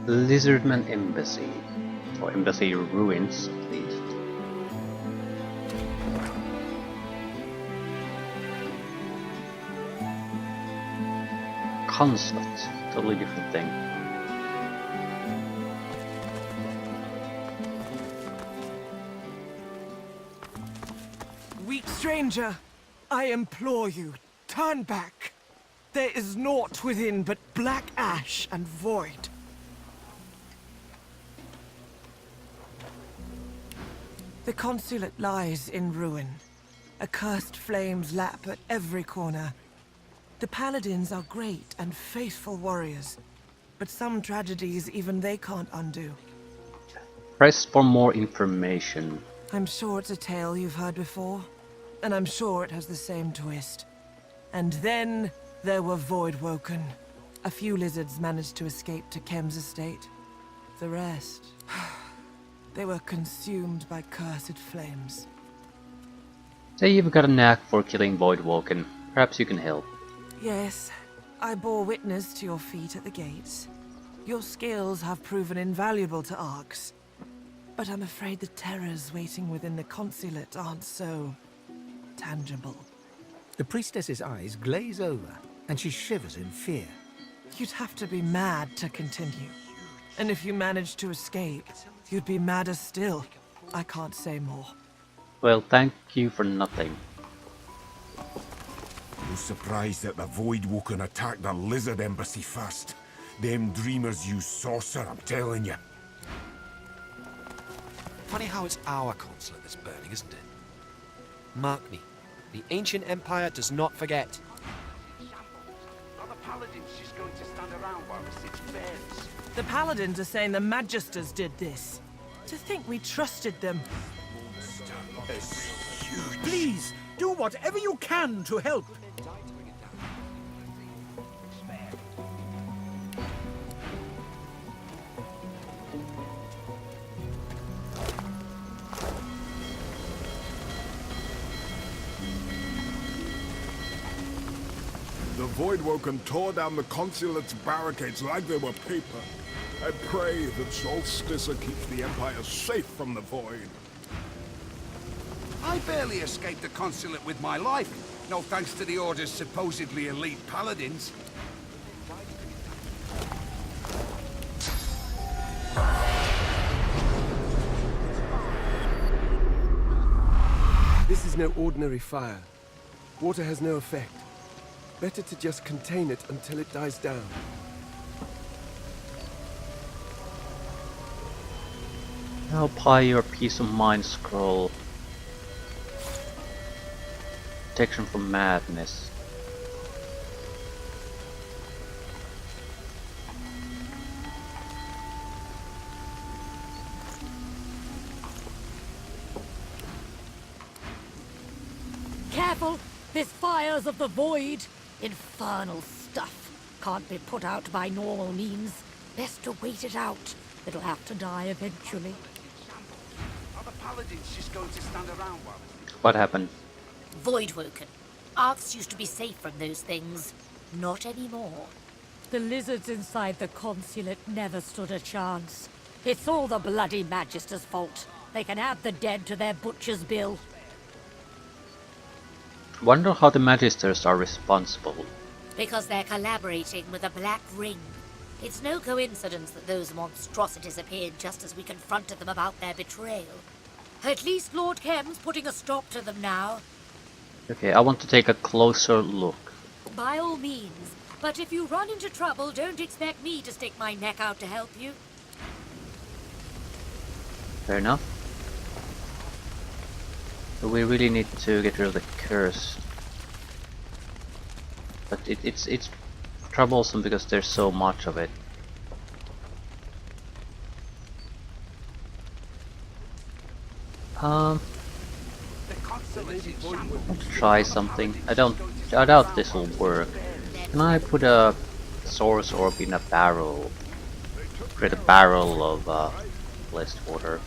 Lizardman Embassy. Or Embassy Ruins, at least. Consulate. Totally different thing. Weak stranger, I implore you, turn back. There is naught within but black ash and void. The consulate lies in ruin. Accursed flames lap at every corner. The paladins are great and faithful warriors, but some tragedies even they can't undo. Press for more information. I'm sure it's a tale you've heard before, and I'm sure it has the same twist. And then there were Voidwoken. A few lizards managed to escape to Kem's estate. The rest... they were consumed by cursed flames. Say you've got a knack for killing Voidwoken. Perhaps you can help. Yes, I bore witness to your feat at the gates. Your skills have proven invaluable to Arcs. But I'm afraid the terrors waiting within the consulate aren't so... tangible. The priestess's eyes glaze over, and she shivers in fear. You'd have to be mad to continue. And if you managed to escape, you'd be madder still. I can't say more. Well, thank you for nothing. No surprise that the Voidwoken attacked the Lizard Embassy first. Them dreamers use sorcerer, I'm telling you. Funny how it's our consulate that's burning, isn't it? Mark me, the ancient empire does not forget. Are the paladins just going to stand around while the city burns? The paladins are saying the magisters did this. To think we trusted them. Please, do whatever you can to help. The Voidwoken tore down the consulate's barricades like they were paper. I pray that Solstice keeps the Empire safe from the Void. I barely escaped the consulate with my life. No thanks to the Order's supposedly elite paladins. This is no ordinary fire. Water has no effect. Better to just contain it until it dies down. Now apply your peace of mind scroll. Protection from madness. Careful! This fire's of the void! Infernal stuff. Can't be put out by normal means. Best to wait it out. It'll have to die eventually. Are the paladins just going to stand around while... What happened? Voidwoken. Arcs used to be safe from those things. Not anymore. The lizards inside the consulate never stood a chance. It's all the bloody Magister's fault. They can add the dead to their butcher's bill. Wonder how the Magisters are responsible. Because they're collaborating with the Black Ring. It's no coincidence that those monstrosities appeared just as we confronted them about their betrayal. At least Lord Kem's putting a stop to them now. Okay, I want to take a closer look. By all means. But if you run into trouble, don't expect me to stick my neck out to help you. Fair enough. So we really need to get rid of the curse. But it's troublesome because there's so much of it. Let's try something. I doubt this will work. Can I put a source orb in a barrel? Create a barrel of blessed water.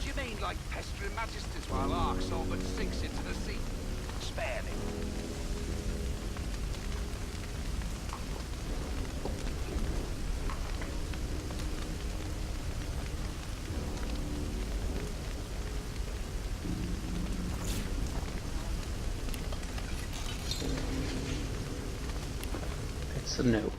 Do you mean like pestering magisters while Arcs all but sinks into the sea? Spare me. It's a no.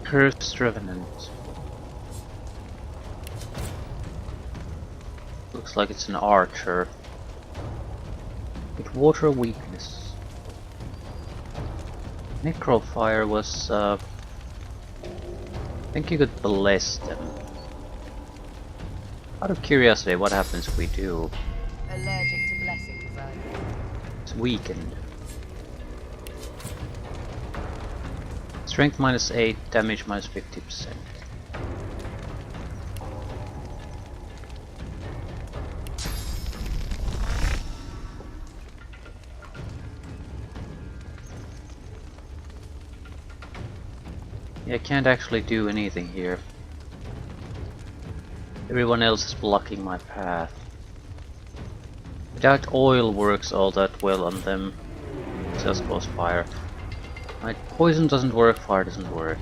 Cursed Revenant. Looks like it's an archer. With water weakness. Necrofire was I think you could bless them. Out of curiosity, what happens if we do? Allergic to blessings, are you? It's weakened. Strength -8, damage -50%. Yeah, I can't actually do anything here. Everyone else is blocking my path. I doubt oil works all that well on them. It just goes fire. My poison doesn't work, fire doesn't work.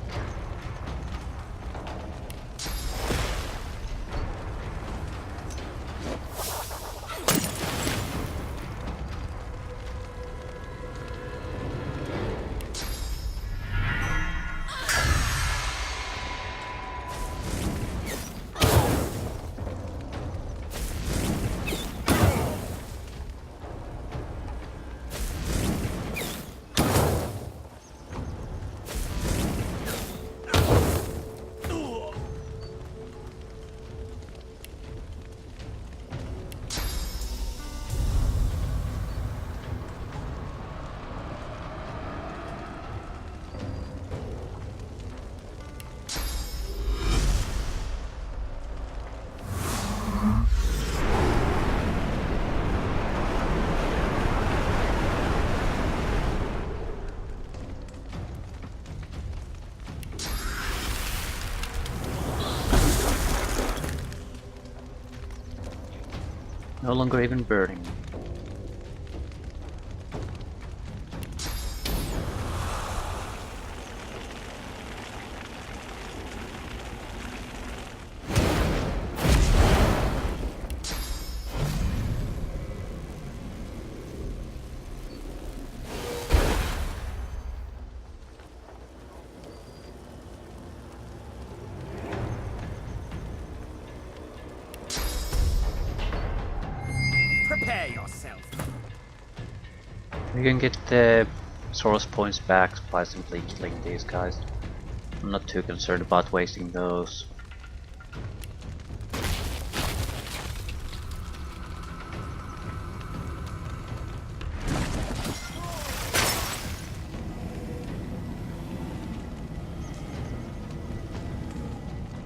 No longer even burning. Prepare yourself. We can get the source points back by simply killing these guys. I'm not too concerned about wasting those.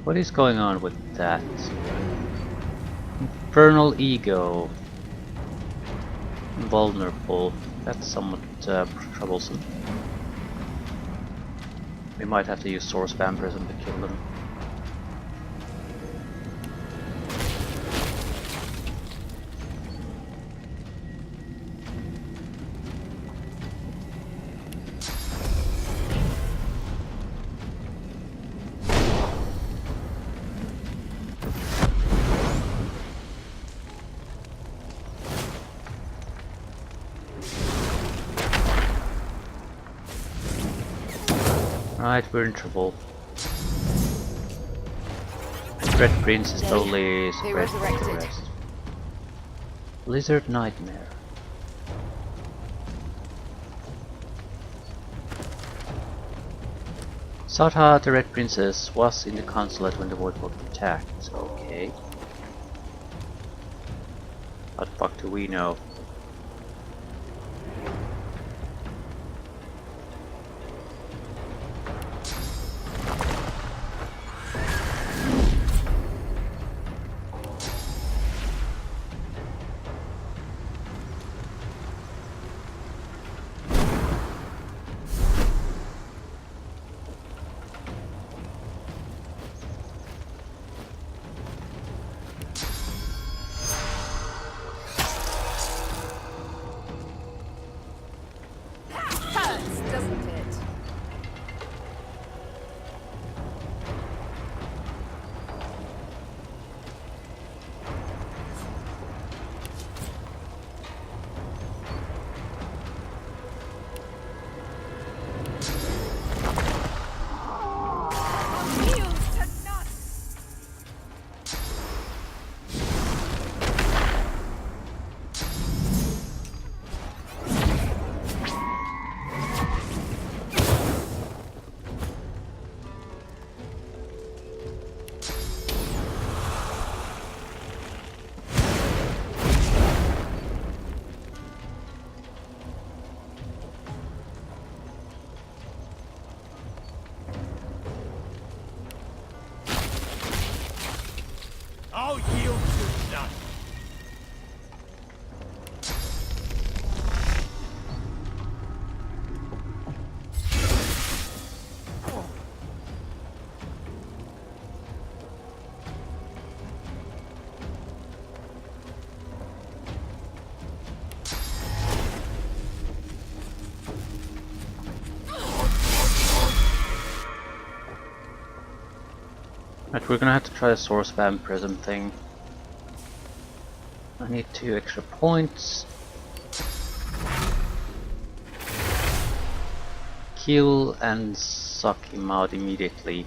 What is going on with that? Infernal Ego. Vulnerable. That's somewhat troublesome. We might have to use source vampirism to kill them. Right, we're in trouble. Red Prince is totally They spread to the resurrected. rest. Lizard Nightmare. Satha, the Red Princess, was in the consulate when the Voidwalk attacked. Okay. What the fuck do we know? I'll yield to none. Right, we're gonna have to try the source vampirism thing. I need 2 extra points. Kill and suck him out immediately.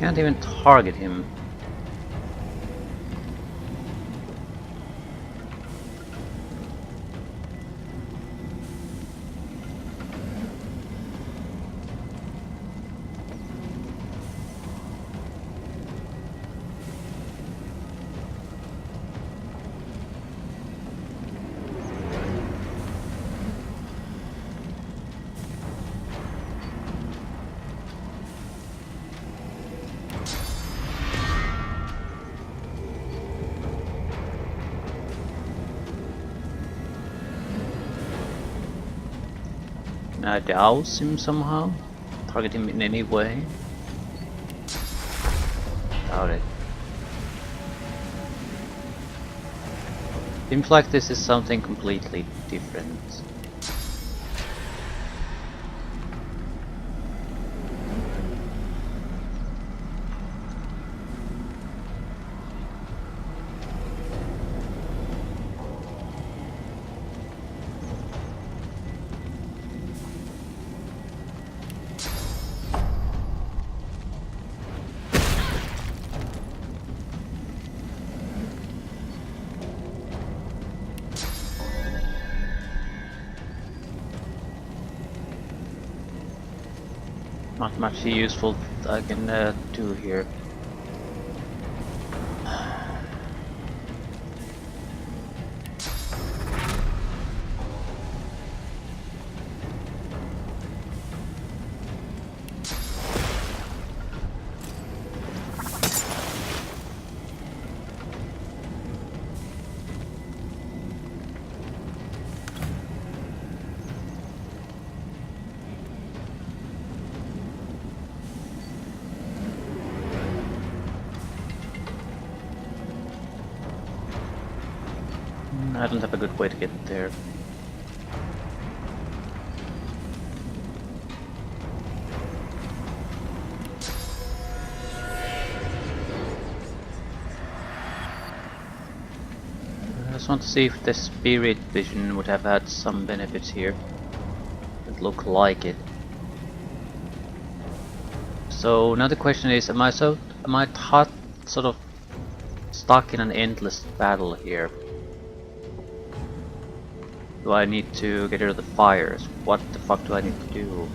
Can't even target him. Can I douse him somehow? Target him in any way? Doubt it. Seems like this is something completely different. Not much useful I can do here. I don't have a good way to get there. I just want to see if the spirit vision would have had some benefits here. It look like it. So now the question is, am I sort of stuck in an endless battle here? Do I need to get rid of the fires? What the fuck do I need to do?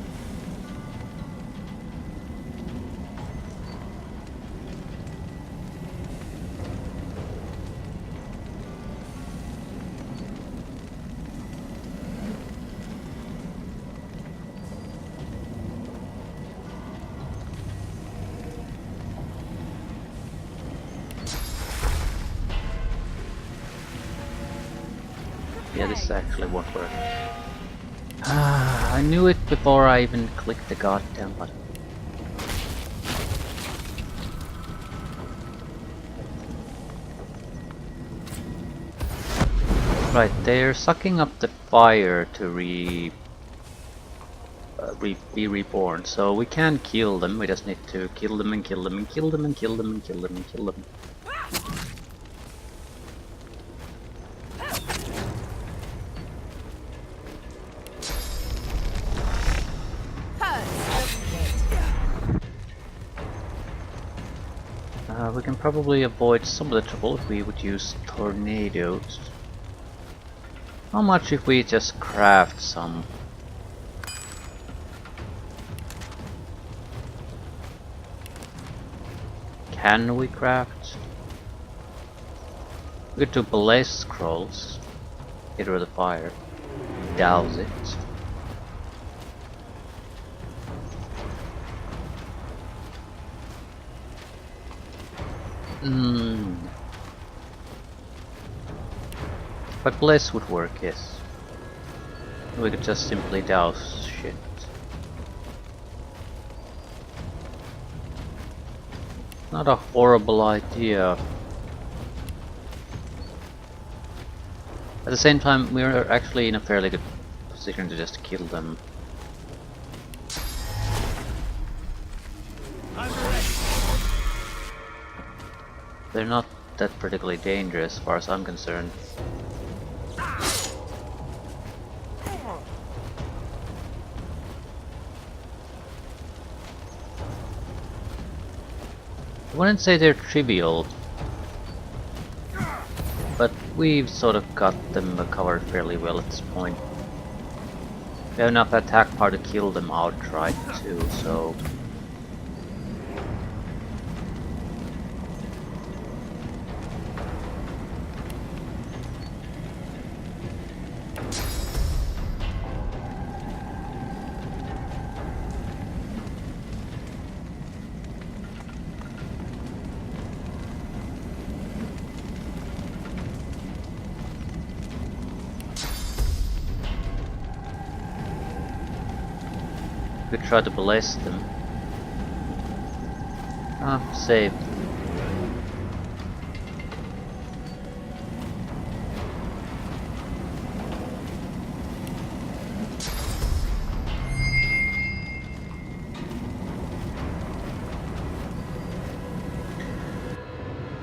Yeah, this actually won't work. I knew it before I even clicked the goddamn button. Right, they're sucking up the fire to be reborn, so we can kill them. We just need to kill them and kill them and kill them and kill them and kill them and kill them. We can probably avoid some of the trouble if we would use tornadoes. How much if we just craft some? Can we craft? We could do blaze scrolls. Get rid of the fire. Douse it. But Bless would work, yes. We could just simply douse shit. Not a horrible idea. At the same time, we're actually in a fairly good position to just kill them. They're not that particularly dangerous as far as I'm concerned. I wouldn't say they're trivial, but we've sort of got them covered fairly well at this point. We have enough attack power to kill them outright too, so... we could try to bless them. Ah, saved.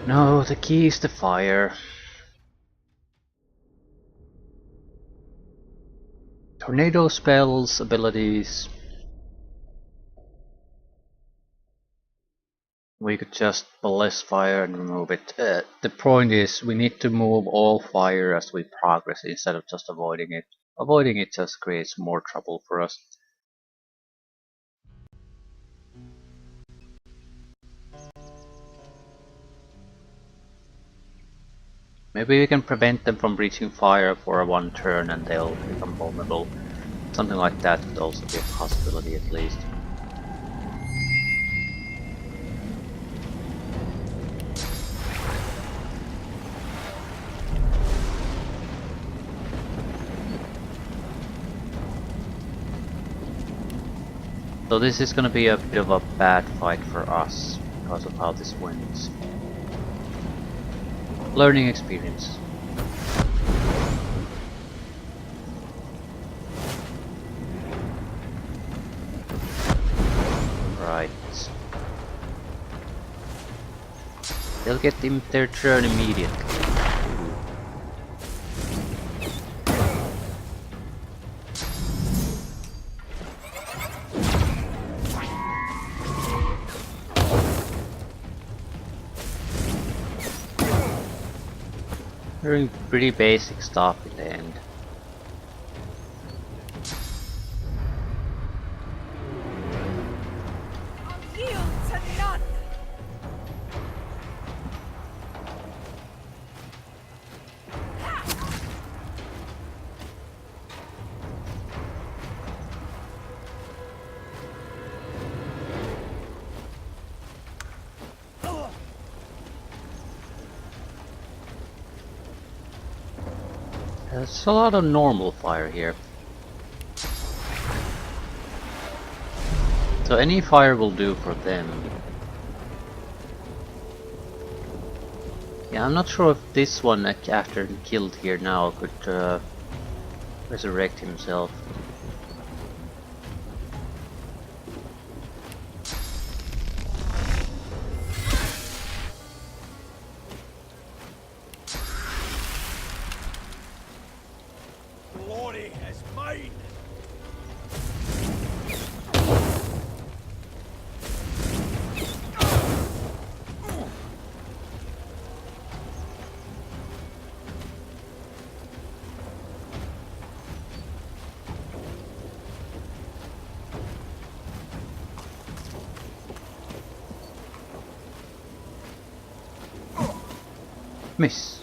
No, the key is the fire. Tornado spells, abilities. We could just bless fire and remove it. The point is, we need to move all fire as we progress instead of just avoiding it. Avoiding it just creates more trouble for us. Maybe we can prevent them from reaching fire for one turn and they'll become vulnerable. Something like that would also be a possibility at least. So this is gonna be a bit of a bad fight for us because of how this went. Learning experience. Right. They'll get their turn immediately. Doing pretty basic stuff in the end. Yield to none! There's a lot of normal fire here. So any fire will do for them. Yeah, I'm not sure if this one after killed here now could resurrect himself. Glory is mine! Miss.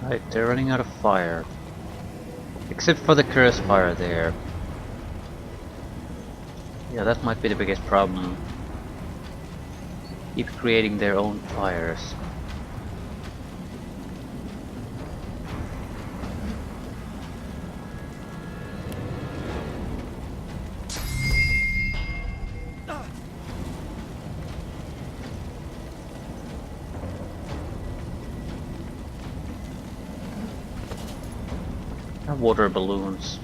Right, they're running out of fire. Except for the curse fire there. Yeah, that might be the biggest problem. Keep creating their own fires. Water balloons.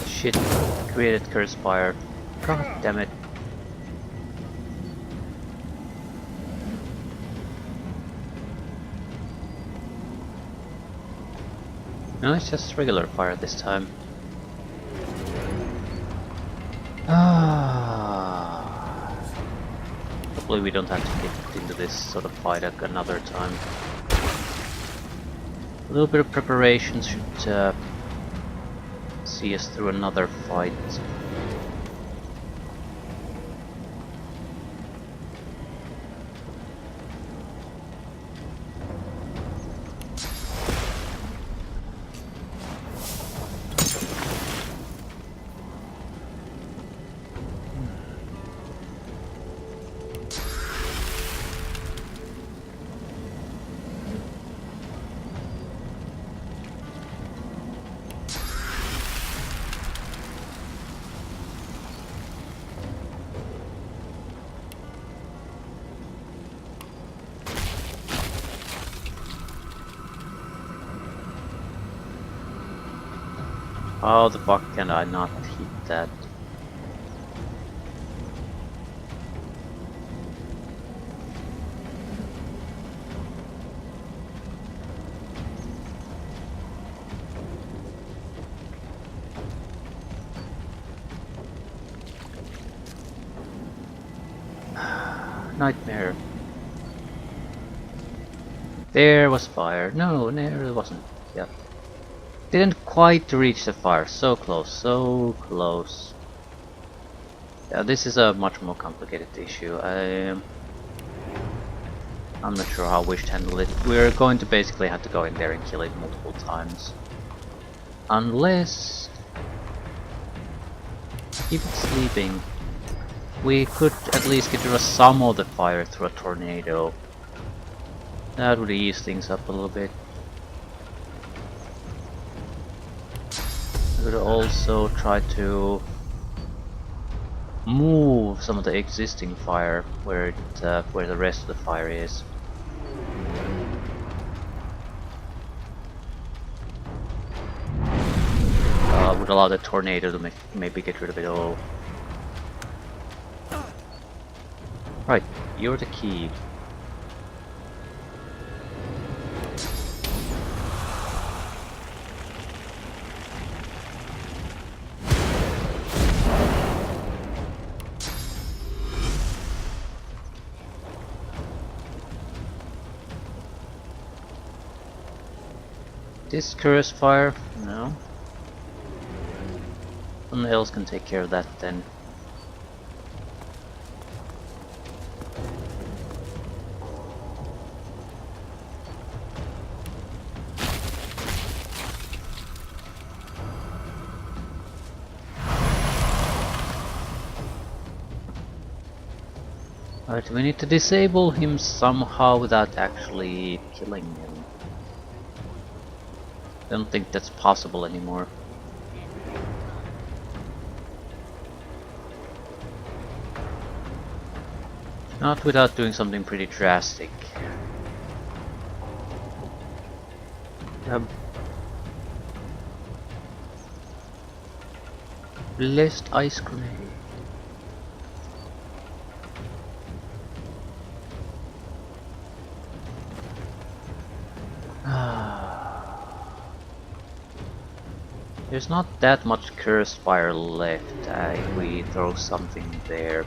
Shit, created curse fire. God damn it. No, it's just regular fire this time. Hopefully we don't have to get into this sort of fight another time. A little bit of preparation should see us through another fight. How the fuck can I not hit that? Nightmare. There was fire. No, there it wasn't. Yep. Didn't quite reach the fire. So close, so close. Yeah, this is a much more complicated issue. I'm not sure how we should handle it. We're going to basically have to go in there and kill it multiple times. Unless... keep it sleeping. We could at least get rid of some of the fire through a tornado. That would ease things up a little bit. I could also try to move some of the existing fire where the rest of the fire is. Would allow the tornado to maybe get rid of it all. Right, you're the key. This curse fire? No. Someone else can take care of that then. Alright, we need to disable him somehow without actually killing him. Don't think that's possible anymore. Not without doing something pretty drastic. Blessed ice grenade. There's not that much cursed fire left if we throw something there.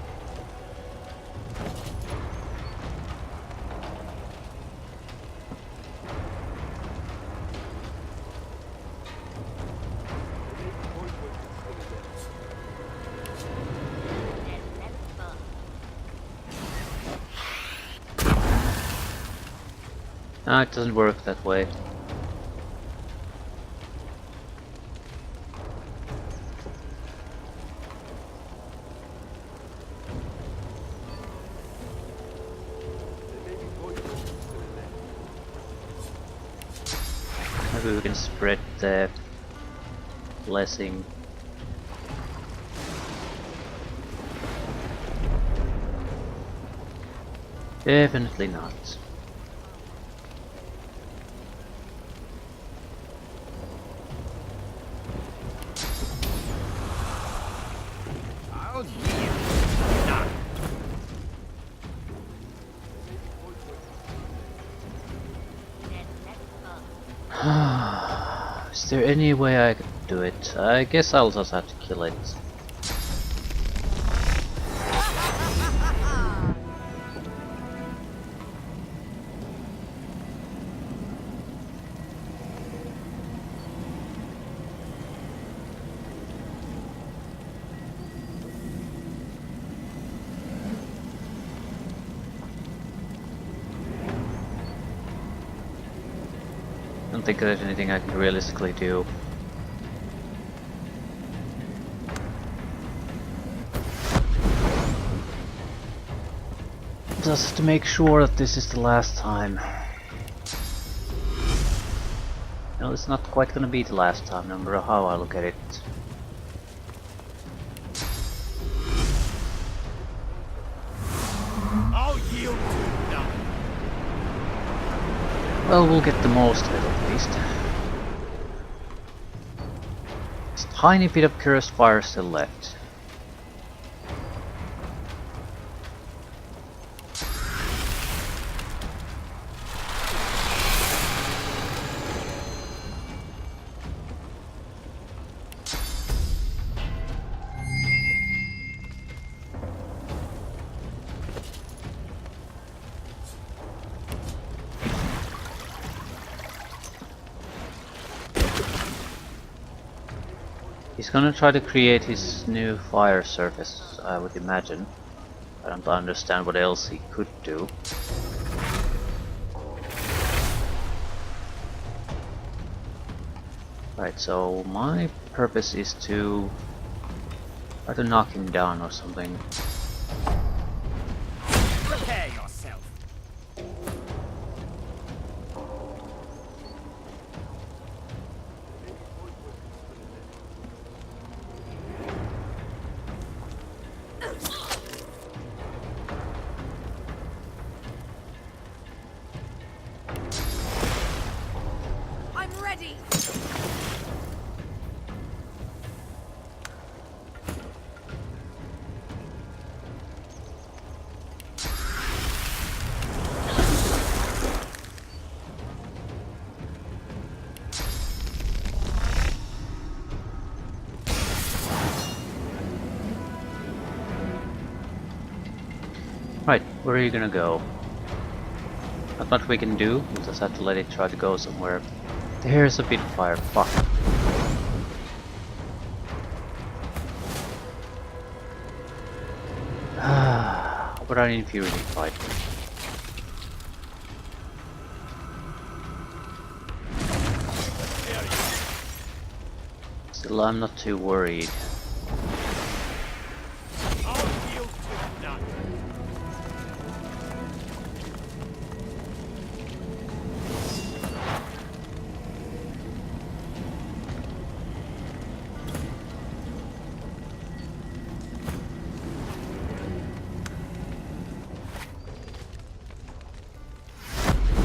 No, it doesn't work that way. Maybe we can spread the blessing. Definitely not. Is there any way I could do it? I guess I'll just have to kill it. I don't think there's anything I can realistically do. Just to make sure that this is the last time. No, it's not quite gonna be the last time, no matter how I look at it. I'll yield to none. Well, we'll get the most of it at least. There's a tiny bit of cursed fire still left. He's gonna try to create his new fire surface, I would imagine. I don't understand what else he could do. Right, so my purpose is to try to knock him down or something. Prepare yourself. I'm ready. Right, where are you gonna go? Not much we can do, we'll just have to let it try to go somewhere. There's a bit of fire, fuck. But I need Fury fight. Still, I'm not too worried. I'll yield to none.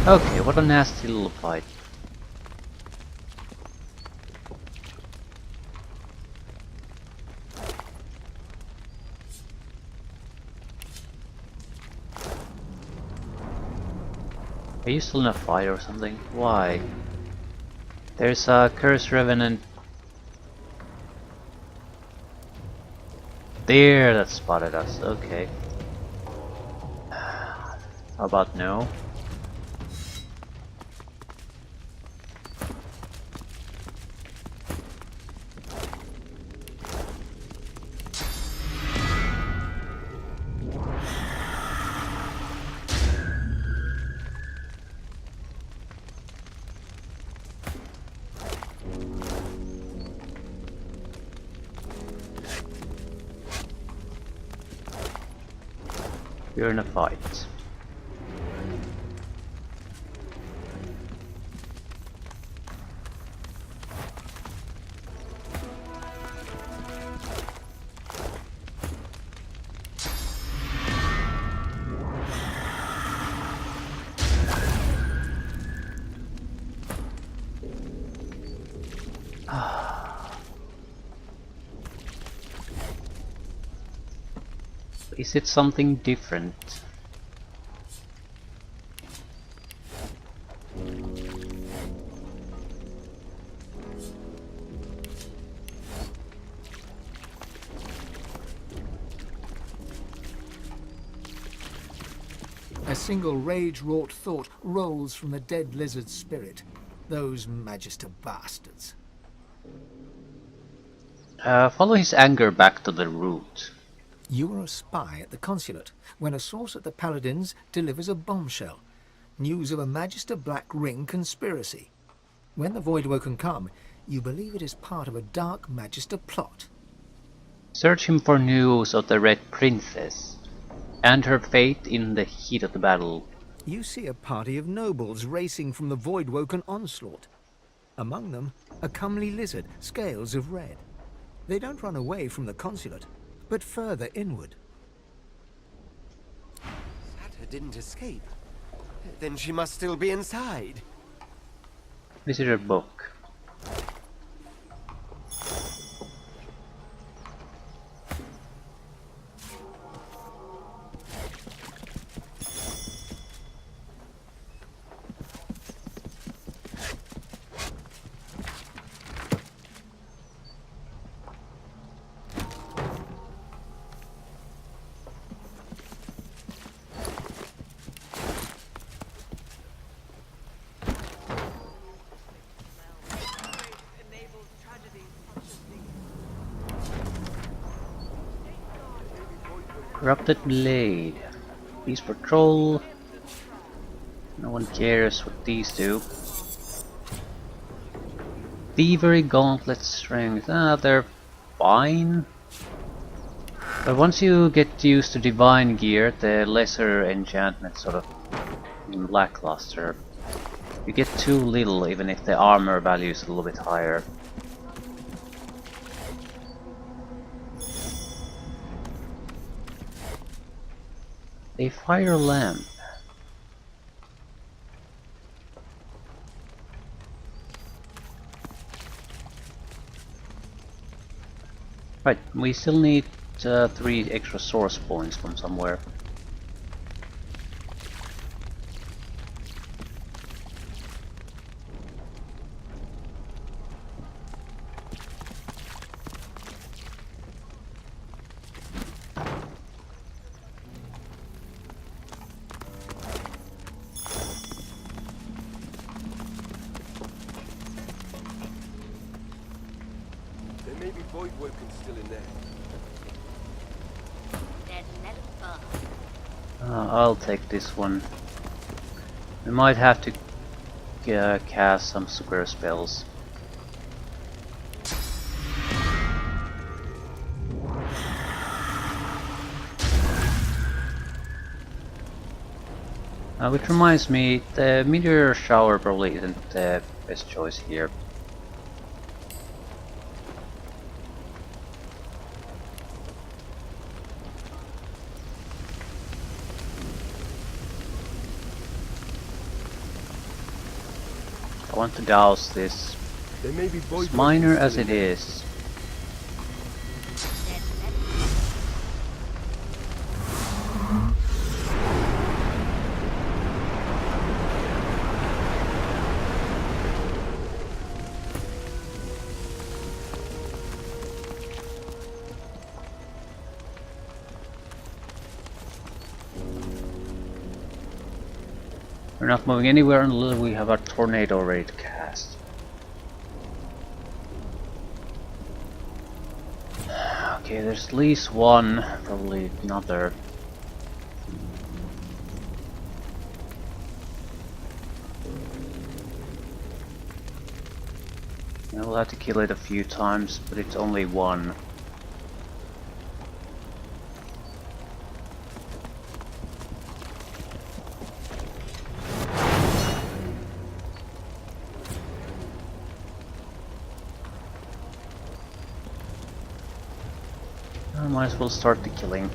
Okay, what a nasty little fight. Are you still in a fight or something? Why? There's a cursed revenant there that spotted us. Okay. How about no? You're in a fight. Is it something different? A single rage-wrought thought rolls from the dead lizard's spirit. Those Magister bastards. Follow his anger back to the root. You were a spy at the consulate when a source at the Paladins delivers a bombshell. News of a Magister Black Ring conspiracy. When the Voidwoken come, you believe it is part of a dark Magister plot. Search him for news of the Red Princess and her fate in the heat of the battle. You see a party of nobles racing from the Voidwoken onslaught. Among them, a comely lizard, scales of red. They don't run away from the consulate, but further inward. Satta didn't escape. Then she must still be inside. Visitor book. Corrupted Blade. Peace Patrol. No one cares what these do. Thievery Gauntlet Strength. They're fine. But once you get used to Divine Gear, the lesser enchantments sort of lackluster. You get too little even if the armor value is a little bit higher. A fire lamp. Right, we still need 3 extra source points from somewhere. There may be Voidwoken still in there. I'll take this one. We might have to cast some square spells. Which reminds me, the meteor shower probably isn't the best choice here. I want to douse this, There may be void as minor weapons as still it in there. is. We're not moving anywhere until we have a tornado ready to cast. Okay, there's at least one, probably another. I will have to kill it a few times, but it's only one. I might as well start the killing.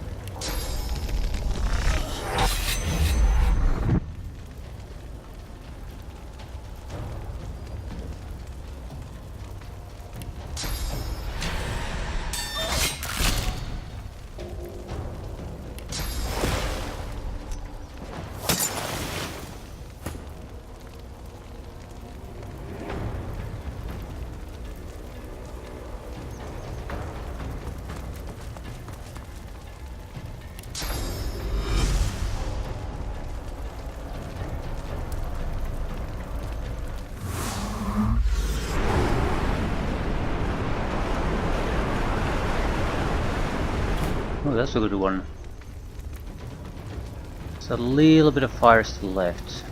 Oh, that's a good one. There's a little bit of fire still left.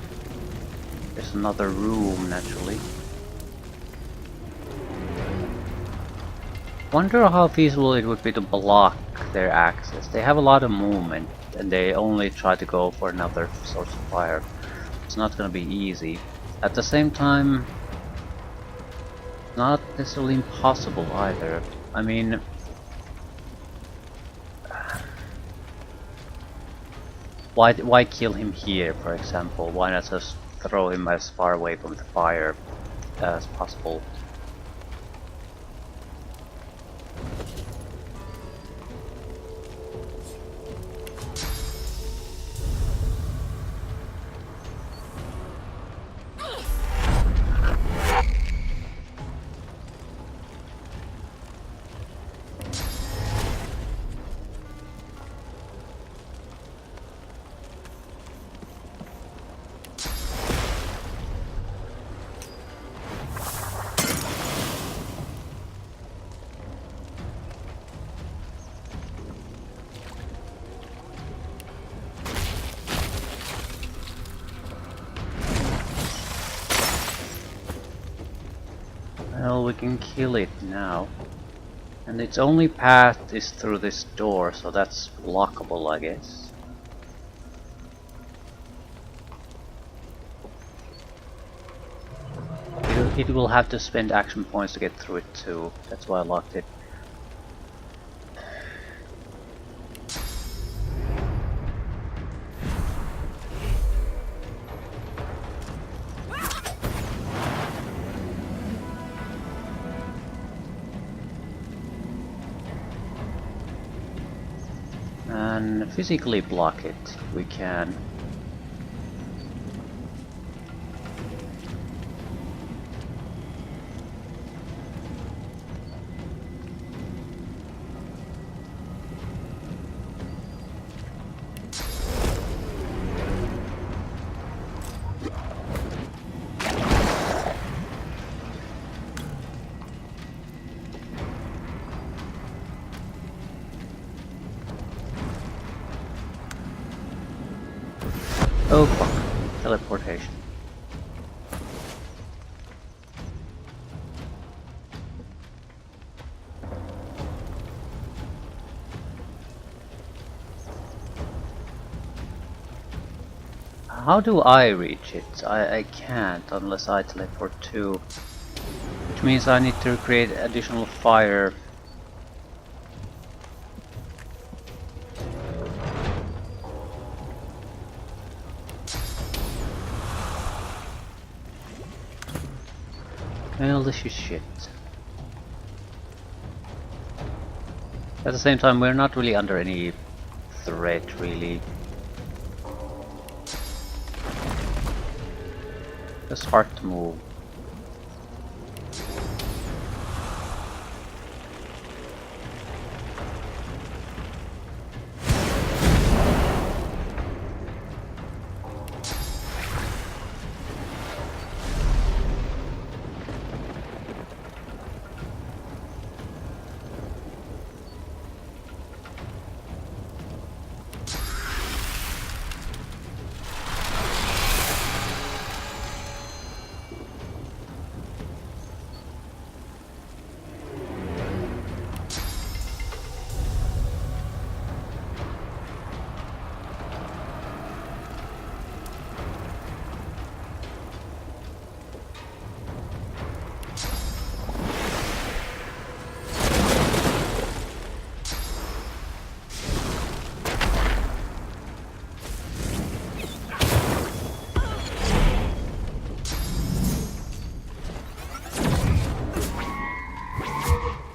There's another room, naturally. Wonder how feasible it would be to block their access. They have a lot of movement, and they only try to go for another source of fire. It's not gonna be easy. At the same time, not necessarily impossible either. I mean, why kill him here, for example? Why not just throw him as far away from the fire as possible? Well, we can kill it now. And its only path is through this door, so that's blockable, I guess. It will have to spend action points to get through it too. That's why I locked it. And physically block it, we can. Oh fuck, teleportation. How do I reach it? I can't unless I teleport too. Which means I need to create additional fire. Well, this is shit. At the same time, we're not really under any threat, really. It's hard to move.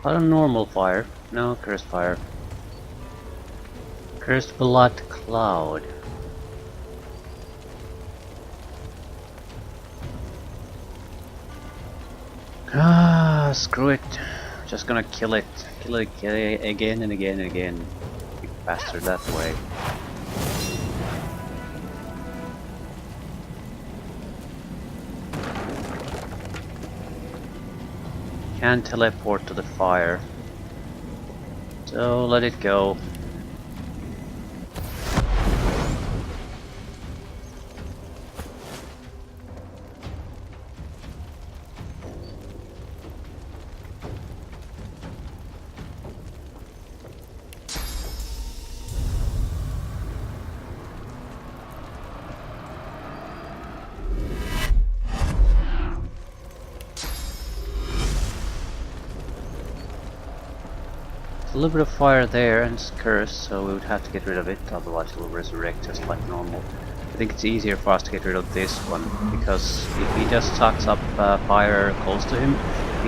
Not a normal fire. No, cursed fire. Cursed blood cloud. Ah, screw it. Just gonna kill it. Kill it again and again and again. Be faster that way. Can't teleport to the fire. So let it go. A little bit of fire there and it's cursed, so we would have to get rid of it, otherwise it will resurrect just like normal. I think it's easier for us to get rid of this one, because if he just sucks up fire close to him,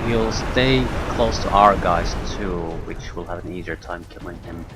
he'll stay close to our guys too, which will have an easier time killing him.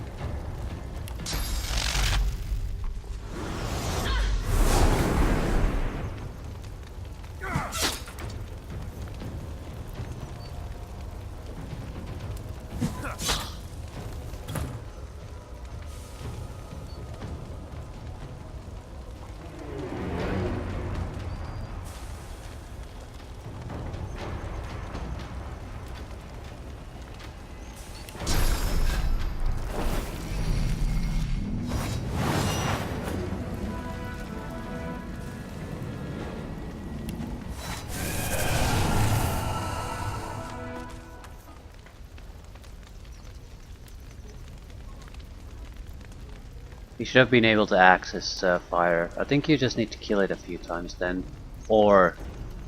You should have been able to access fire. I think you just need to kill it a few times then, or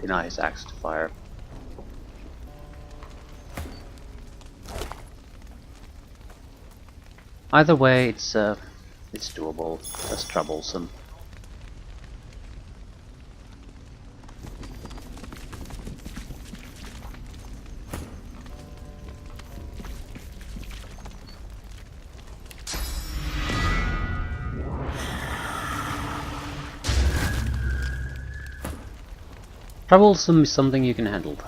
deny his access to fire. Either way, it's doable. Less troublesome. Troublesome is something you can handle though.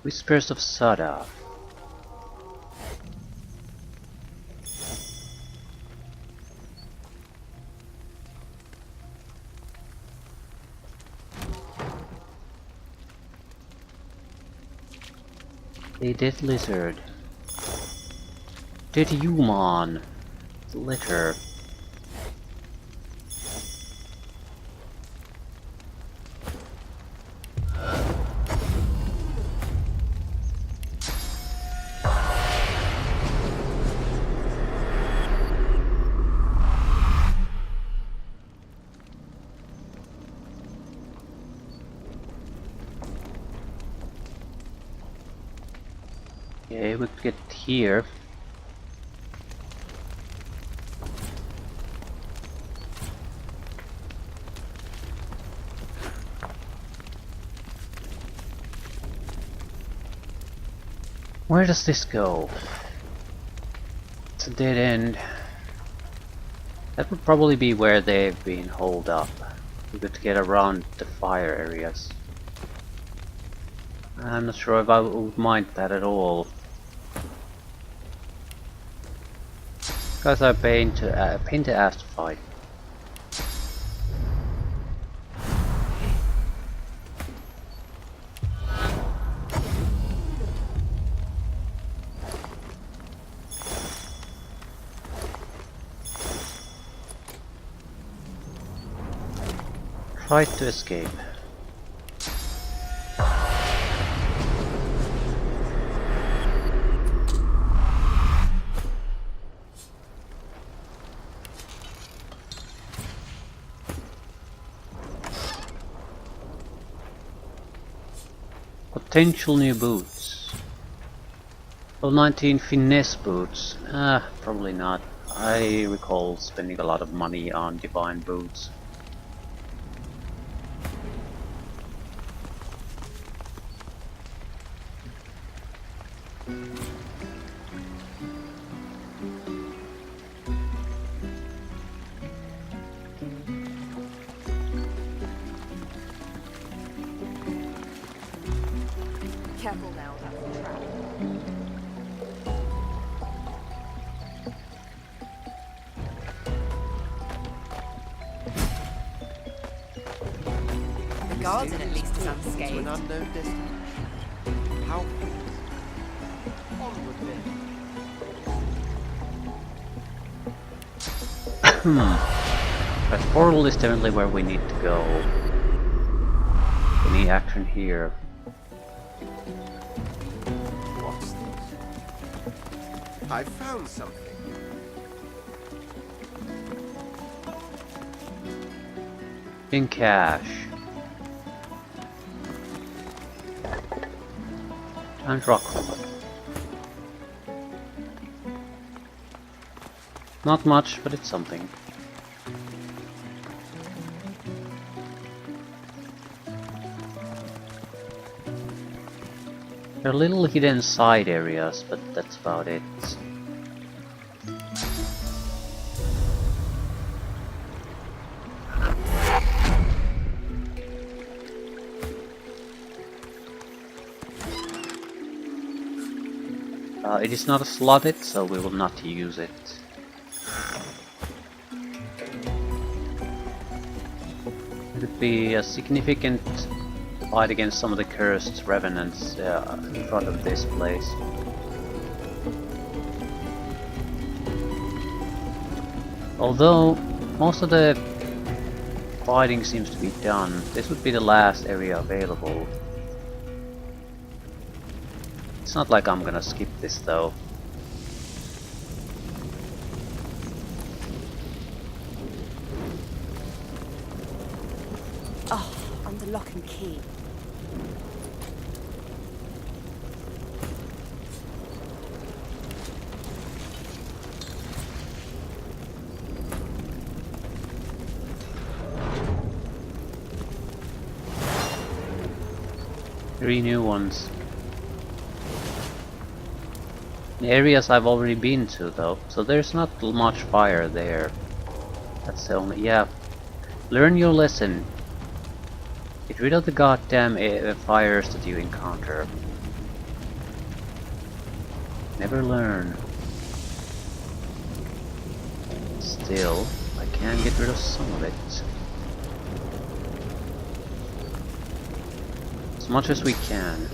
Whispers of Sada. A dead lizard. Dead human. Litter. Okay, we could get here. Where does this go? It's a dead end. That would probably be where they've been holed up. We could get around the fire areas. I'm not sure if I would mind that at all. Because I pain to ass to fight. Tried to escape. Potential new boots. Well, 19 finesse boots. Probably not. I recall spending a lot of money on divine boots. Careful now, that's a trap. The garden at least is To unscathed. an unknown destination. How? Onward then. That portal is definitely where we need to go. We need action here. What's this? I found something. In cash. And rock. Not much, but it's something. There are little hidden side areas, but that's about it. It is not slotted, so we will not use it. It would be a significant fight against some of the cursed revenants in front of this place. Although most of the fighting seems to be done, this would be the last area available. It's not like I'm gonna skip this though. Oh, under lock and key. Three new ones. The areas I've already been to though, so there's not much fire there. That's the only... yeah. Learn your lesson. Get rid of the goddamn fires that you encounter. Never learn. Still, I can get rid of some of it. As much as we can.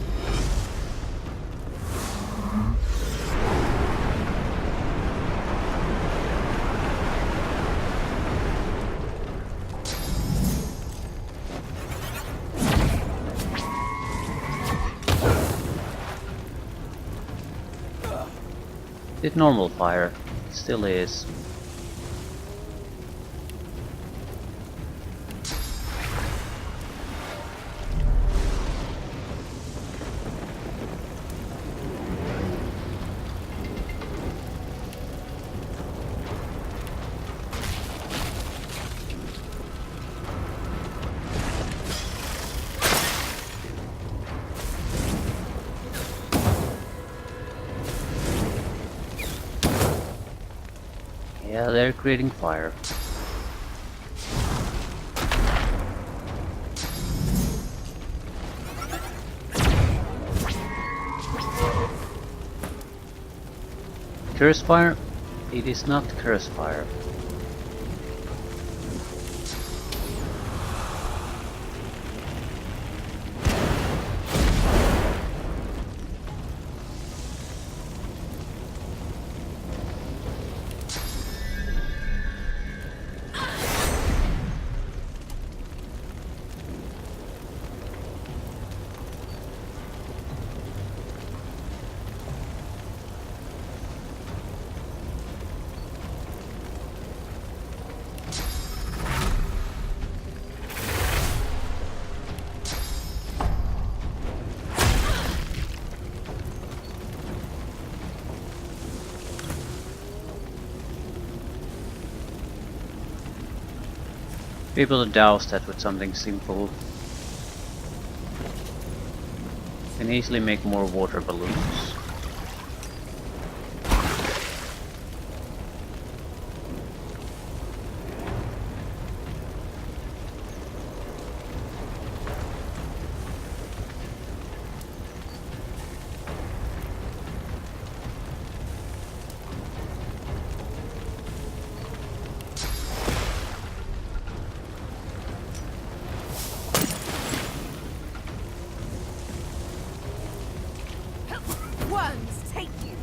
Did normal fire, still is. Yeah, they're creating fire. Curse fire? It is not curse fire. Be able to douse that with something simple. Can easily make more water balloons. Worms, take you!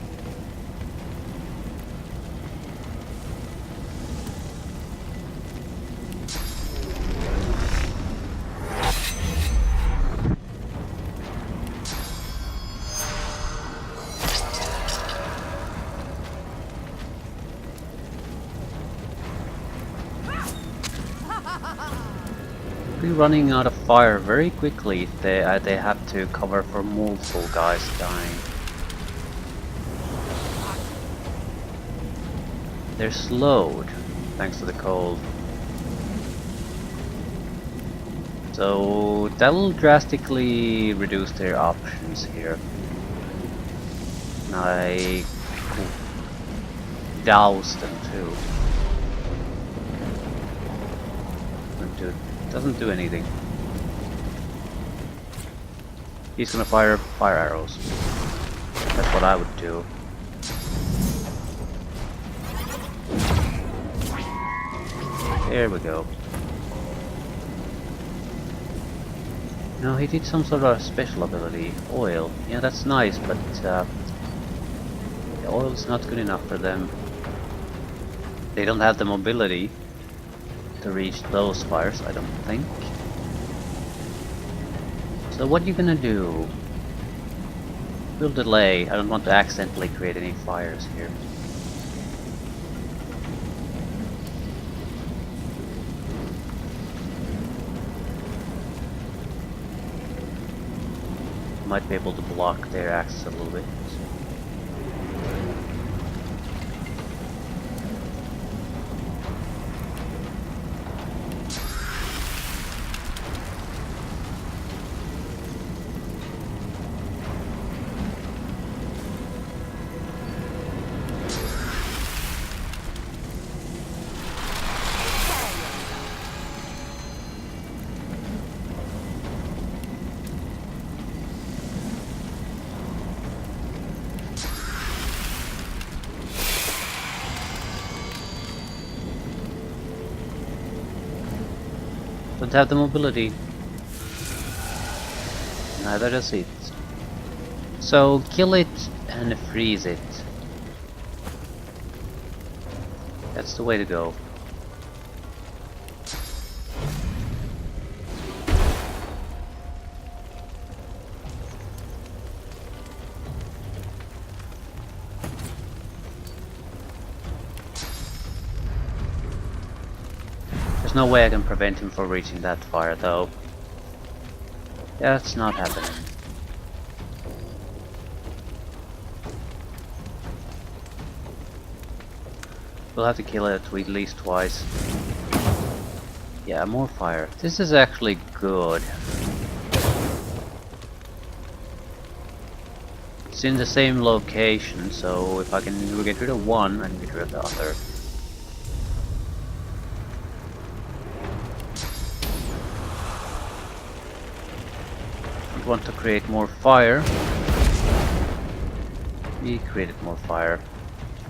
Be running out of fire very quickly if they have to cover for multiple guys dying. They're slowed thanks to the cold. So that'll drastically reduce their options here. And I douse them too. Doesn't do anything. He's gonna fire arrows. That's what I would do. There we go. No, he did some sort of special ability. Oil. Yeah, that's nice, but the oil's not good enough for them. They don't have the mobility to reach those fires, I don't think. So what are you gonna do? We'll delay. I don't want to accidentally create any fires here. Might be able to block their access a little bit. Don't have the mobility. Neither does it. So kill it and freeze it. That's the way to go. There's no way I can prevent him from reaching that fire though. That's not happening. We'll have to kill it at least twice. Yeah, more fire. This is actually good. It's in the same location, so if I can get rid of one, I can get rid of the other. We want to create more fire. We created more fire.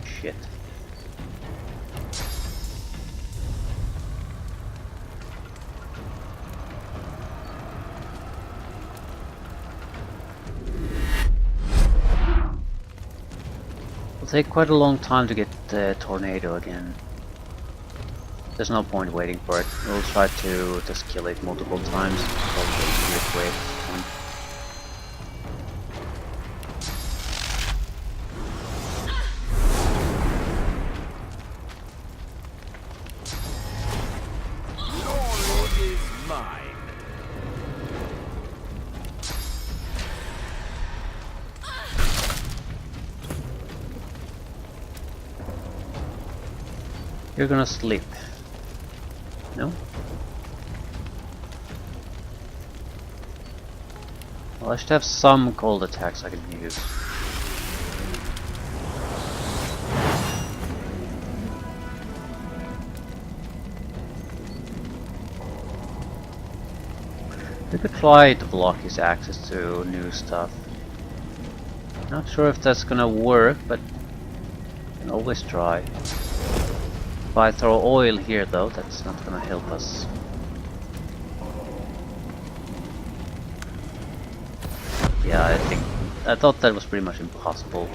Shit. It'll take quite a long time to get the tornado again. There's no point waiting for it. We'll try to just kill it multiple times. Probably the easiest way. You're gonna sleep. No? Well, I should have some cold attacks I can use. We could try to block his access to new stuff. Not sure if that's gonna work, but we can always try. If I throw oil here though, that's not gonna help us. Yeah, I thought that was pretty much impossible.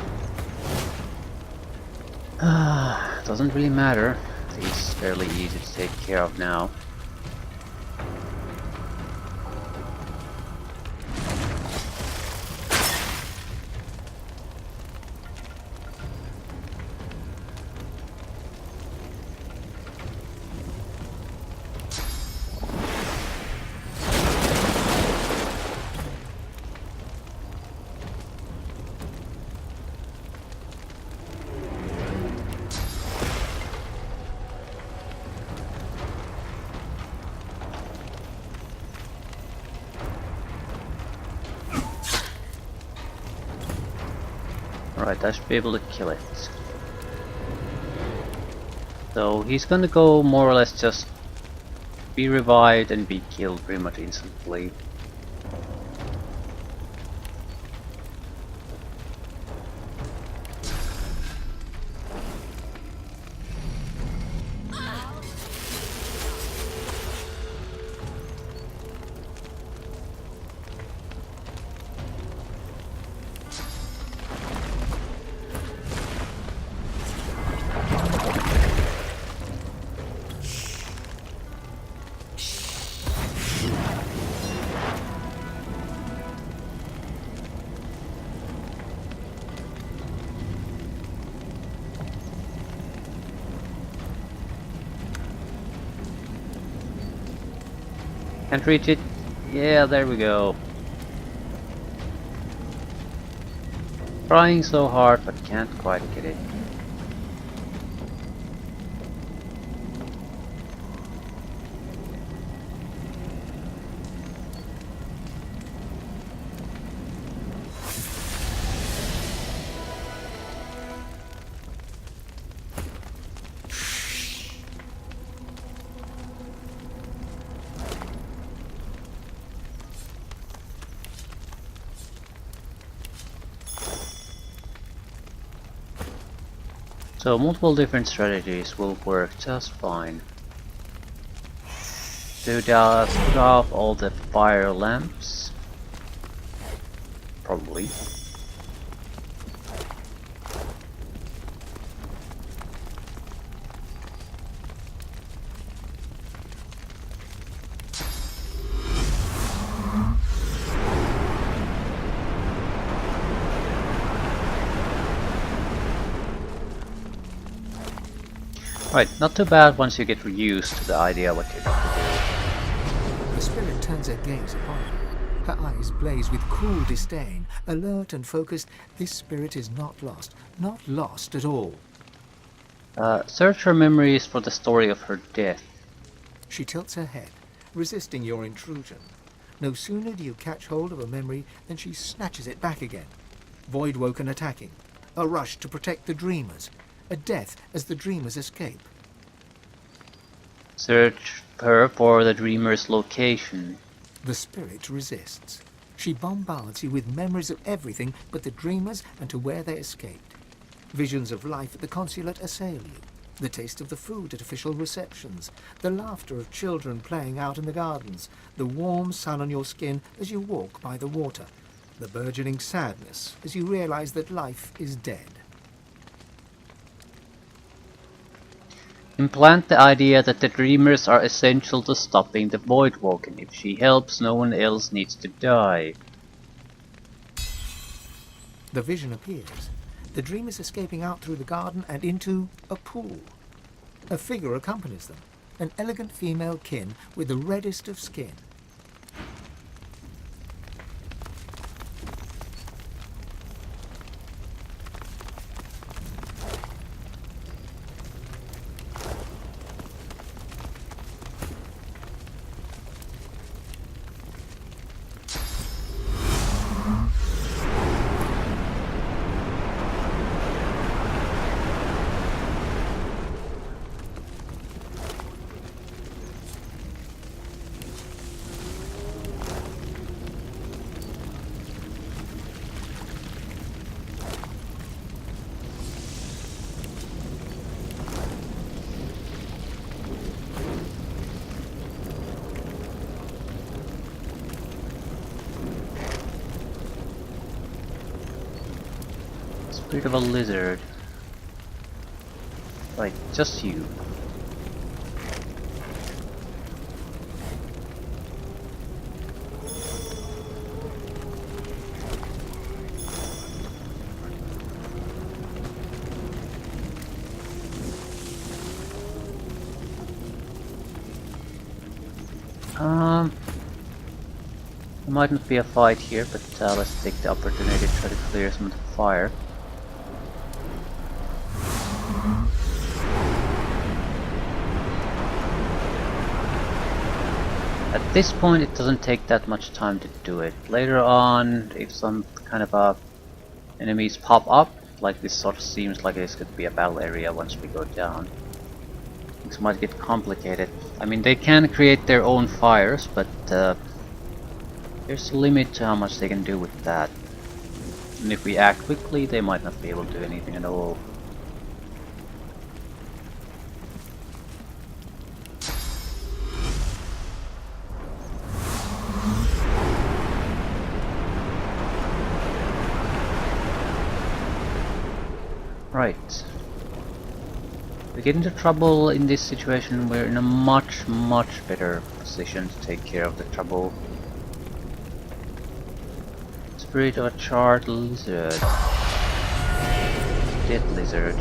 Doesn't really matter. He's fairly easy to take care of now. Alright, I should be able to kill it. So he's gonna go more or less just be revived and be killed pretty much instantly. Can't reach it. Yeah, there we go. Trying so hard, but can't quite get it. So multiple different strategies will work just fine. To just put off all the fire lamps. Probably. Right, not too bad once you get used to the idea what you're going to do. The spirit turns her gaze upon her. Her eyes blaze with cool disdain. Alert and focused, this spirit is not lost. Not lost at all. Search her memories for the story of her death. She tilts her head, resisting your intrusion. No sooner do you catch hold of a memory than she snatches it back again. Voidwoken attacking. A rush to protect the dreamers. A death as the dreamers escape. Search her for the dreamer's location. The spirit resists. She bombards you with memories of everything but the dreamers and to where they escaped. Visions of life at the consulate assail you. The taste of the food at official receptions, the laughter of children playing out in the gardens, the warm sun on your skin as you walk by the water, the burgeoning sadness as you realize that life is dead. Implant the idea that the dreamers are essential to stopping the Voidwoken. If she helps, no one else needs to die. The vision appears. The dreamers escaping out through the garden and into a pool. A figure accompanies them, an elegant female kin with the reddest of skin. Spirit of a lizard. Like, just you. There might not be a fight here, but let's take the opportunity to try to clear some of the fire. At this point it doesn't take that much time to do it. Later on, if some kind of enemies pop up, like this sort of seems like this could be a battle area once we go down, things might get complicated. I mean, they can create their own fires, but there's a limit to how much they can do with that. And if we act quickly, they might not be able to do anything at all. Right. We get into trouble in this situation, we're in a much better position to take care of the trouble. Spirit of a charred lizard. Dead lizard.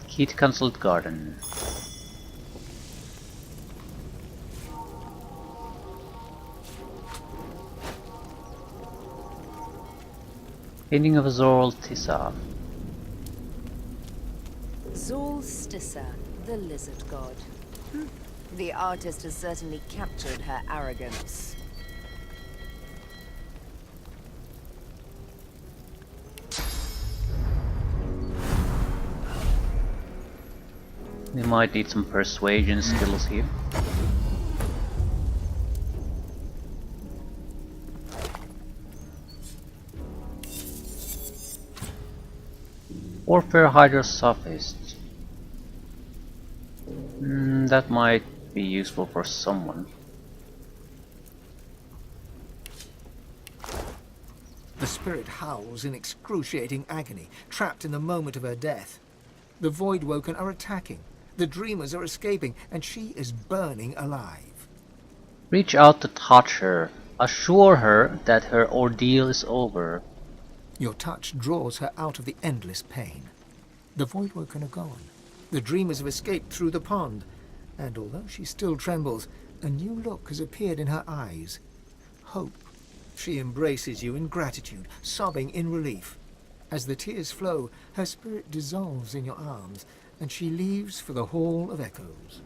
Key to consulate garden. Painting of Zorl Tissa. Zorl Tissa, the lizard god. The artist has certainly captured her arrogance. We might need some persuasion skills here. Warfare Hydrosophist. That might be useful for someone. The spirit howls in excruciating agony, trapped in the moment of her death. The Voidwoken are attacking. The dreamers are escaping, and she is burning alive. Reach out to touch her. Assure her that her ordeal is over. Your touch draws her out of the endless pain. The Voidwoken are gone. The dreamers have escaped through the pond, and although she still trembles, a new look has appeared in her eyes. Hope. She embraces you in gratitude, sobbing in relief. As the tears flow, her spirit dissolves in your arms, and she leaves for the Hall of Echoes.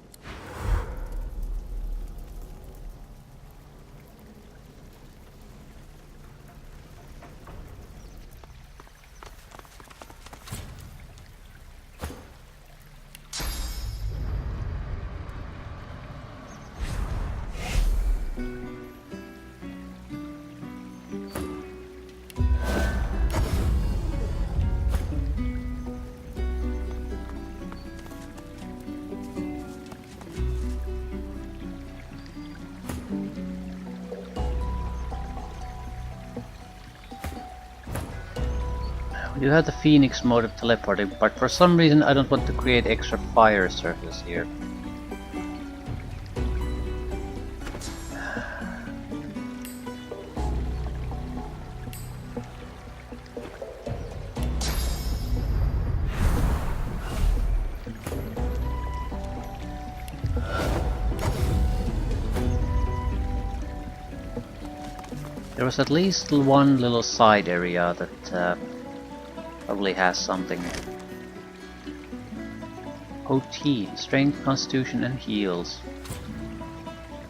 You have the Phoenix mode of teleporting, but for some reason I don't want to create extra fire surface here. There was at least one little side area that probably has something. OT, strength, constitution and heals.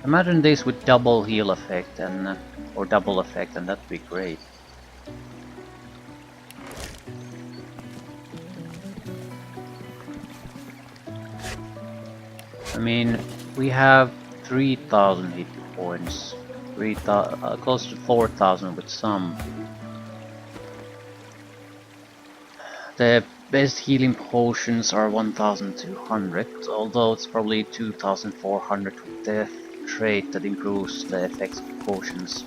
Imagine this with double heal effect and or double effect, and that'd be great. I mean, we have 3,000 hit points, close to 4,000 with some. The best healing potions are 1,200, although it's probably 2,400 with the trait that improves the effects of potions.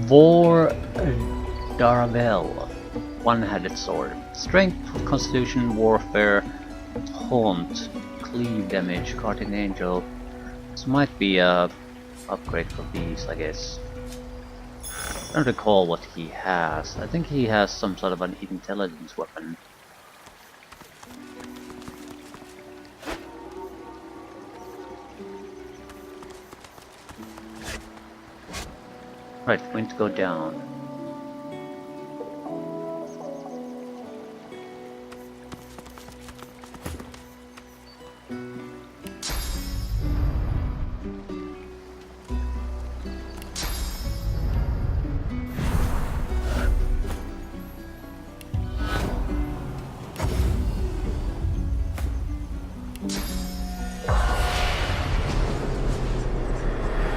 Vor Daravel, one-handed sword. Strength, constitution, warfare, haunt, cleave damage, guardian angel. This might be a upgrade for these, I guess. I don't recall what he has. I think he has some sort of an intelligence weapon. Right, going to go down.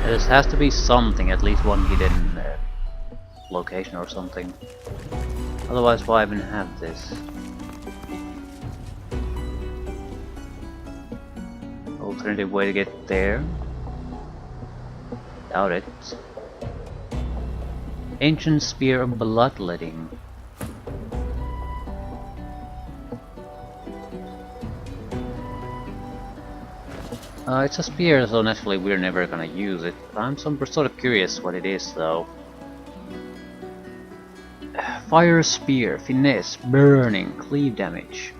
There has to be something, at least one hidden location or something. Otherwise, why even have this? Alternative way to get there? Doubt it. Ancient Spear of Bloodletting. It's a spear, so naturally we're never gonna use it. I'm sort of curious what it is, though. Fire Spear, Finesse, Burning, Cleave damage.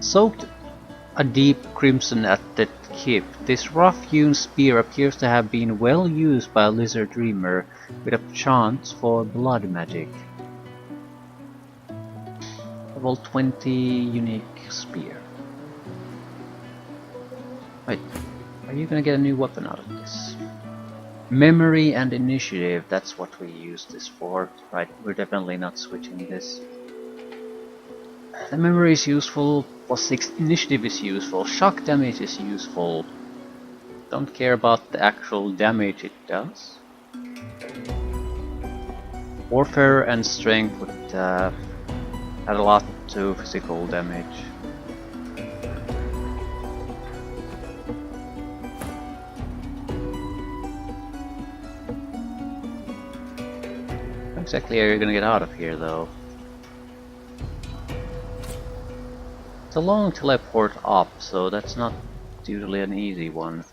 Soaked a deep crimson at the tip. This rough-hewn spear appears to have been well used by a lizard dreamer with a chance for blood magic. Level 20 unique spear. Wait, are you gonna get a new weapon out of this? Memory and initiative, that's what we use this for. Right, we're definitely not switching this. The memory is useful, +6 initiative is useful, shock damage is useful. Don't care about the actual damage it does. Warfare and strength would add a lot to physical damage. How exactly are you gonna get out of here, though? It's a long teleport up, so that's not usually an easy one.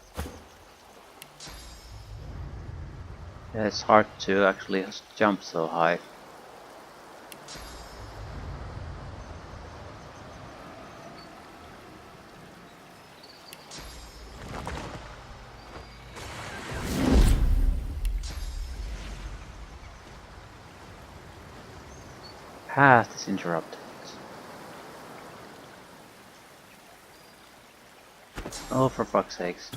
Yeah, it's hard to actually jump so high. Path is interrupted. Oh, for fuck's sakes.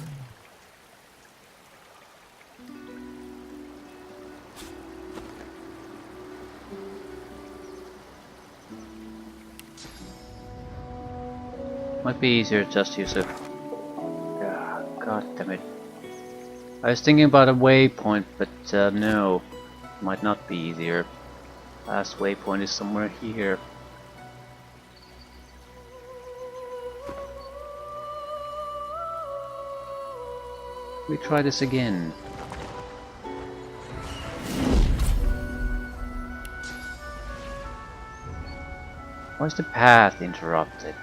Might be easier to just use a... God damn it. I was thinking about a waypoint, but no. Might not be easier. Last waypoint is somewhere here. We try this again. Why is the path interrupted?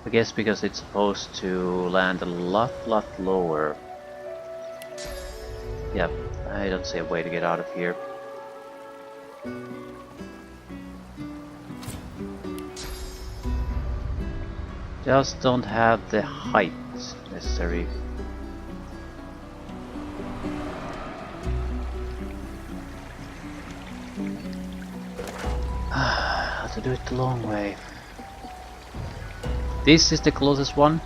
I guess because it's supposed to land a lot lower. Yep, I don't see a way to get out of here. Just don't have the height necessary. How to do it the long way. This is the closest one.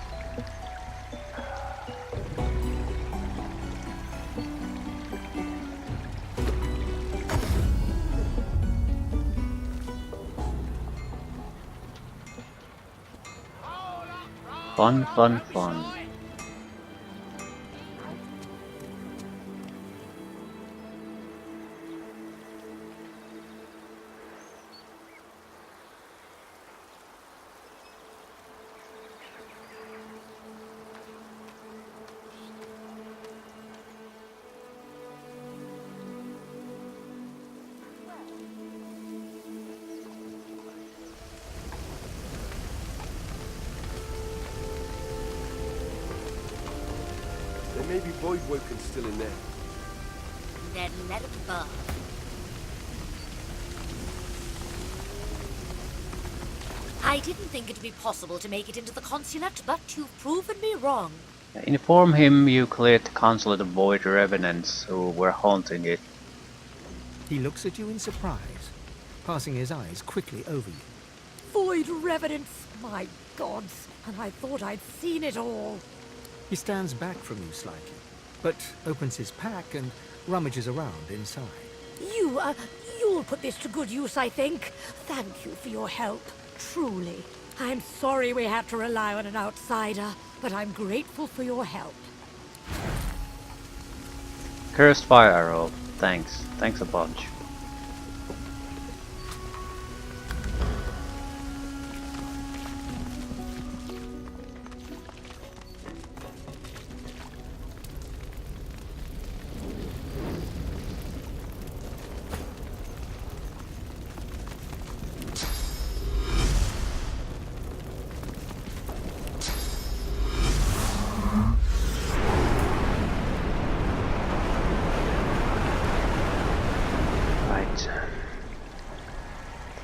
Fun, fun, fun. There may be Voidwoken still in there. Then let it burn. I didn't think it'd be possible to make it into the consulate, but you've proven me wrong. Inform him you cleared the consulate of void revenants who were haunting it. He looks at you in surprise, passing his eyes quickly over you. Void revenants, my gods, and I thought I'd seen it all. He stands back from you slightly, but opens his pack and rummages around inside. You'll put this to good use, I think. Thank you for your help, truly. I'm sorry we had to rely on an outsider, but I'm grateful for your help. Cursed fire arrow. Thanks. Thanks a bunch.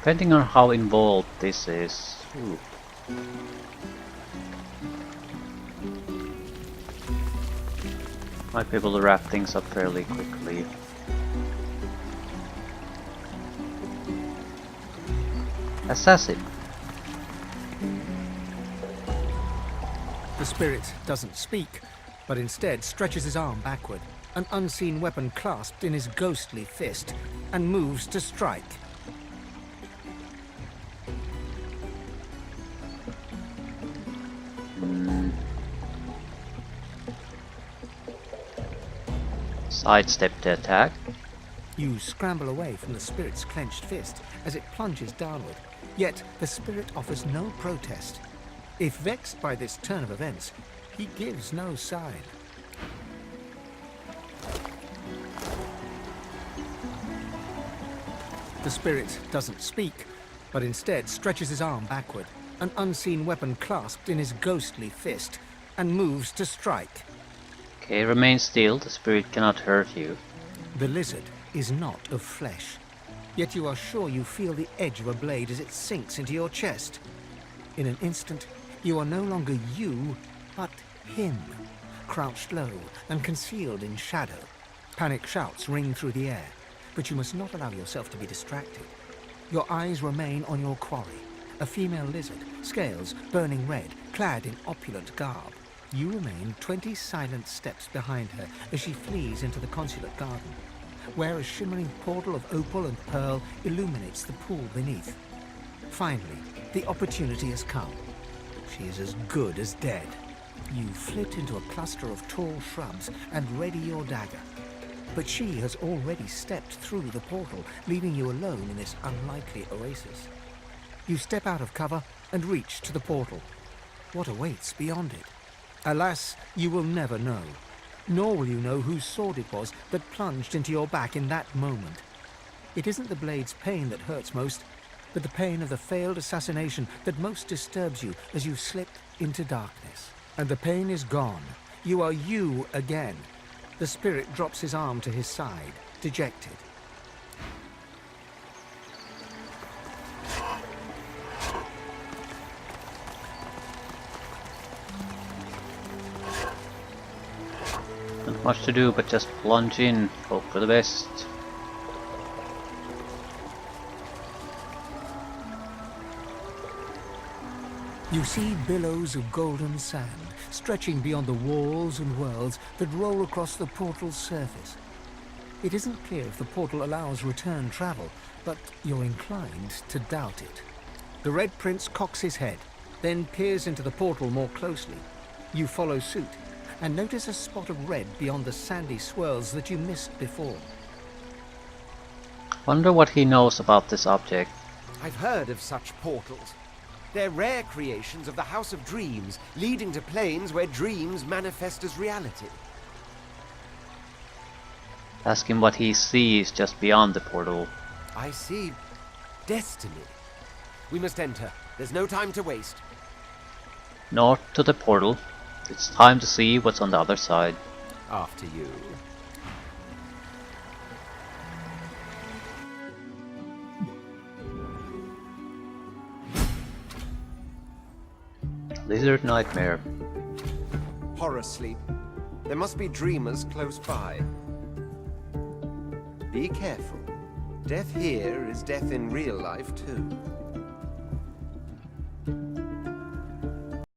Depending on how involved this is. Ooh. Might be able to wrap things up fairly quickly. Assassin. The spirit doesn't speak, but instead stretches his arm backward, an unseen weapon clasped in his ghostly fist, and moves to strike. Sidestep the attack. You scramble away from the spirit's clenched fist as it plunges downward, yet the spirit offers no protest. If vexed by this turn of events, He gives no sign. The spirit doesn't speak, but instead stretches his arm backward, an unseen weapon clasped in his ghostly fist, and moves to strike. Okay, remain still, the spirit cannot hurt you. The lizard is not of flesh, yet you are sure you feel the edge of a blade as it sinks into your chest. In an instant, you are no longer you, but him, crouched low and concealed in shadow. Panic shouts ring through the air, but you must not allow yourself to be distracted. Your eyes remain on your quarry, a female lizard, scales burning red, clad in opulent garb. You remain 20 silent steps behind her as she flees into the consulate garden, where a shimmering portal of opal and pearl illuminates the pool beneath. Finally, the opportunity has come. She is as good as dead. You flit into a cluster of tall shrubs and ready your dagger. But she has already stepped through the portal, leaving you alone in this unlikely oasis. You step out of cover and reach to the portal. What awaits beyond it? Alas, you will never know. Nor will you know whose sword it was that plunged into your back in that moment. It isn't the blade's pain that hurts most, but the pain of the failed assassination that most disturbs you as you slip into darkness. And the pain is gone. You are you again. The spirit drops his arm to his side, dejected. Not much to do but just plunge in, hope for the best. You see billows of golden sand stretching beyond the walls and worlds that roll across the portal's surface. It isn't clear if the portal allows return travel, but you're inclined to doubt it. The Red Prince cocks his head, then peers into the portal more closely. You follow suit, and notice a spot of red beyond the sandy swirls that you missed before. Wonder what he knows about this object. I've heard of such portals. They're rare creations of the House of Dreams, leading to planes where dreams manifest as reality. Ask him what he sees just beyond the portal. I see destiny. We must enter. There's no time to waste. North to the portal. It's time to see what's on the other side. After you. Lizard nightmare. Horror sleep. There must be dreamers close by. Be careful. Death here is death in real life too.